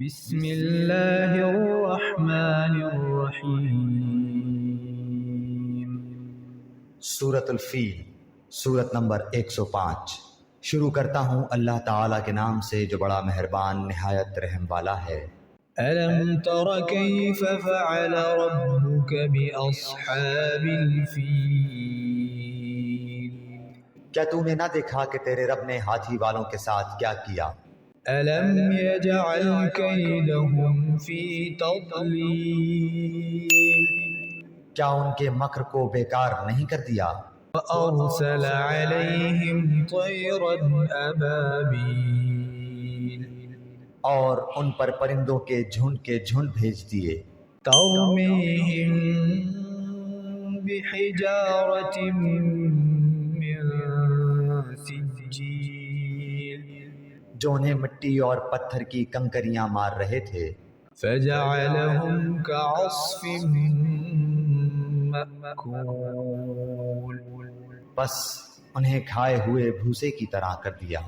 بسم اللہ الرحمن الرحیم۔ سورۃ الفیل، سورت نمبر 105۔ شروع کرتا ہوں اللہ تعالیٰ کے نام سے جو بڑا مہربان نہایت رحم والا ہے۔ أَلَمْ تَرَ كَيْفَ فَعَلَ رَبُّكَ بِأَصْحَابِ الْفِيلِ؟ کیا تو نے نہ دیکھا کہ تیرے رب نے ہاتھی والوں کے ساتھ کیا کیا؟ أَلَمْ يَجْعَلْ كَيْدَهُمْ فِي تَضْلِيلٍ؟ کیا ان کے مکر کو بیکار نہیں کر دیا؟ وَأَرْسَلَ عَلَيْهِمْ طَيْرًا أَبَابِيلَ، اور ان پر پرندوں کے جھنڈ بھیج دیے۔ تَرْمِيهِمْ بِحِجَارَةٍ مِّن سِجِّيلٍ، جو انہیں مٹی اور پتھر کی کنکریاں مار رہے تھے۔ فَجَعَلَهُمْ كَعَصْفٍ مَّأْكُولٍ، بس انہیں کھائے ہوئے بھوسے کی طرح کر دیا۔